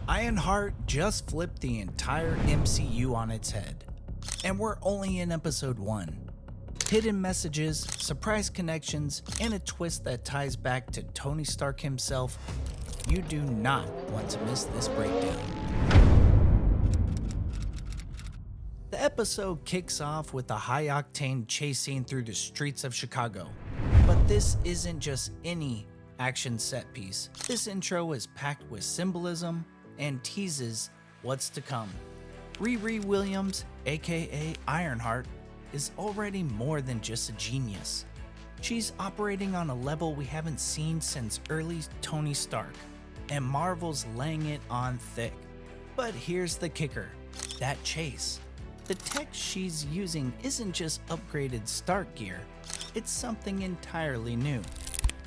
Ironheart just flipped the entire MCU on its head. And we're only in episode 1. Hidden messages, surprise connections, and a twist that ties back to Tony Stark himself. You do not want to miss this breakdown. The episode kicks off with a high-octane chase scene through the streets of Chicago. But this isn't just any action set piece. This intro is packed with symbolism and teases what's to come. Riri Williams, aka Ironheart, is already more than just a genius. She's operating on a level we haven't seen since early Tony Stark, and Marvel's laying it on thick. But here's the kicker, that chase. The tech she's using isn't just upgraded Stark gear, it's something entirely new.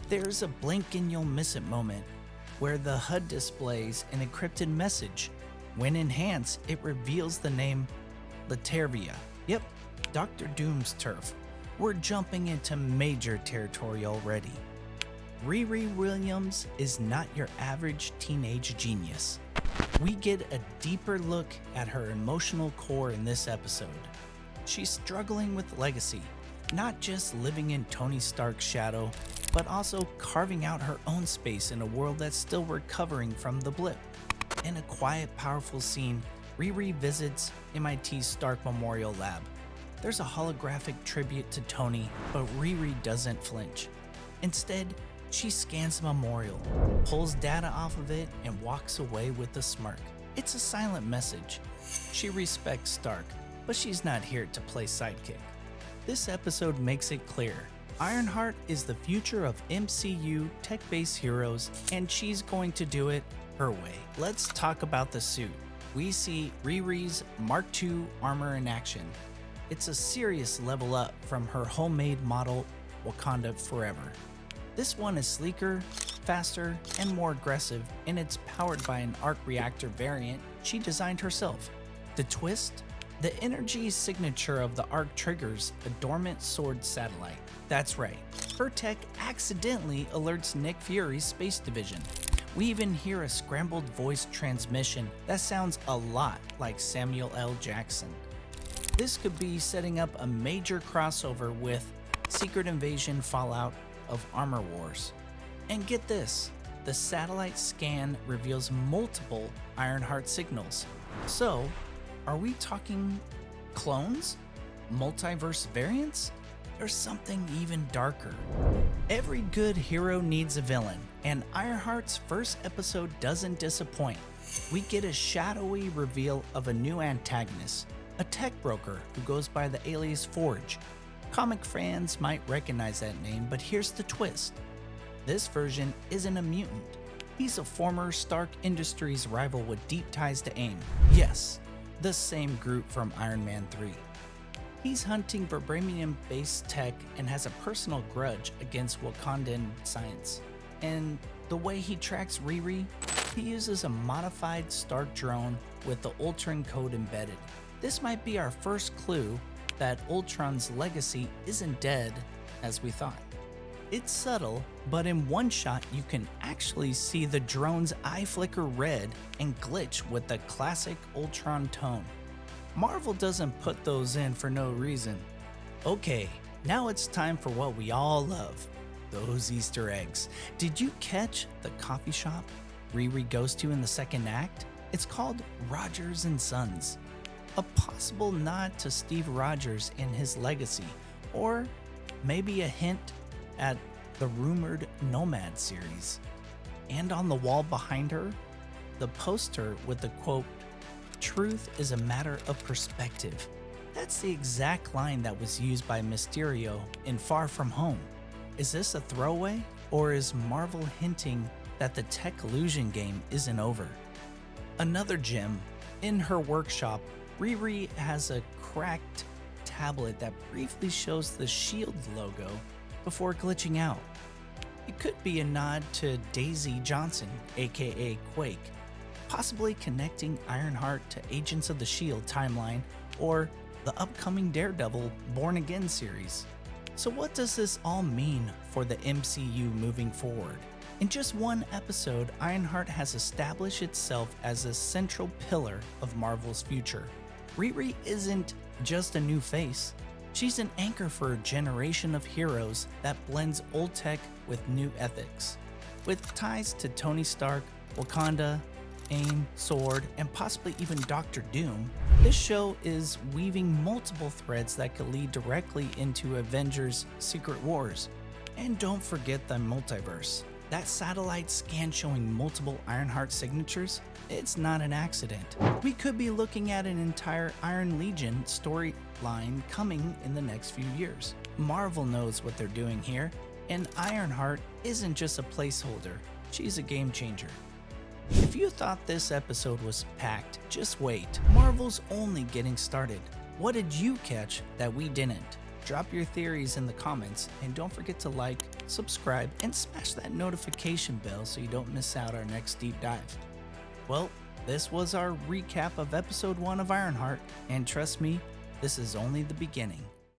There's a blink and you'll miss it moment, where the HUD displays an encrypted message. When enhanced, it reveals the name Latervia. Yep, Dr. Doom's turf. We're jumping into major territory already. Riri Williams is not your average teenage genius. We get a deeper look at her emotional core in this episode. She's struggling with legacy, not just living in Tony Stark's shadow, but also carving out her own space in a world that's still recovering from the blip. In a quiet, powerful scene, Riri visits MIT's Stark Memorial Lab. There's a holographic tribute to Tony, but Riri doesn't flinch. Instead, she scans the memorial, pulls data off of it, and walks away with a smirk. It's a silent message. She respects Stark, but she's not here to play sidekick. This episode makes it clear. Ironheart is the future of MCU tech-based heroes, and she's going to do it her way. Let's talk about the suit. We see Riri's Mark II armor in action. It's a serious level up from her homemade model Wakanda Forever. This one is sleeker, faster, and more aggressive, and it's powered by an arc reactor variant she designed herself. The twist? The energy signature of the arc triggers a dormant sword satellite. That's right, her tech accidentally alerts Nick Fury's space division. We even hear a scrambled voice transmission that sounds a lot like Samuel L. Jackson. This could be setting up a major crossover with Secret Invasion Fallout of Armor Wars. And get this, the satellite scan reveals multiple Ironheart signals. So, are we talking clones? Multiverse variants? Or something even darker? Every good hero needs a villain, and Ironheart's first episode doesn't disappoint. We get a shadowy reveal of a new antagonist, a tech broker who goes by the alias Forge. Comic fans might recognize that name, but here's the twist. This version isn't a mutant. He's a former Stark Industries rival with deep ties to AIM. Yes, the same group from Iron Man 3. He's hunting vibranium-based tech and has a personal grudge against Wakandan science. And the way he tracks Riri, he uses a modified Stark drone with the Ultron code embedded. This might be our first clue that Ultron's legacy isn't dead as we thought. It's subtle, but in one shot you can actually see the drone's eye flicker red and glitch with the classic Ultron tone. Marvel doesn't put those in for no reason. Okay, now it's time for what we all love, those Easter eggs. Did you catch the coffee shop Riri goes to in the second act? It's called Rogers & Sons. A possible nod to Steve Rogers and his legacy, or maybe a hint at the rumored Nomad series. And on the wall behind her, the poster with the quote, "Truth is a matter of perspective." That's the exact line that was used by Mysterio in Far From Home. Is this a throwaway, or is Marvel hinting that the tech illusion game isn't over? Another gem, in her workshop, Riri has a cracked tablet that briefly shows the SHIELD logo before glitching out. It could be a nod to Daisy Johnson, aka Quake, possibly connecting Ironheart to Agents of the SHIELD timeline or the upcoming Daredevil Born Again series. So what does this all mean for the MCU moving forward? In just one episode, Ironheart has established itself as a central pillar of Marvel's future. Riri isn't just a new face. She's an anchor for a generation of heroes that blends old tech with new ethics. With ties to Tony Stark, Wakanda, AIM, Sword, and possibly even Doctor Doom, this show is weaving multiple threads that could lead directly into Avengers: Secret Wars. And don't forget the multiverse. That satellite scan showing multiple Ironheart signatures, it's not an accident. We could be looking at an entire Iron Legion storyline coming in the next few years. Marvel knows what they're doing here, and Ironheart isn't just a placeholder, she's a game changer. If you thought this episode was packed, just wait. Marvel's only getting started. What did you catch that we didn't? Drop your theories in the comments, and don't forget to like, subscribe, and smash that notification bell so you don't miss out our next deep dive. Well, this was our recap of episode 1 of Ironheart, and trust me, this is only the beginning.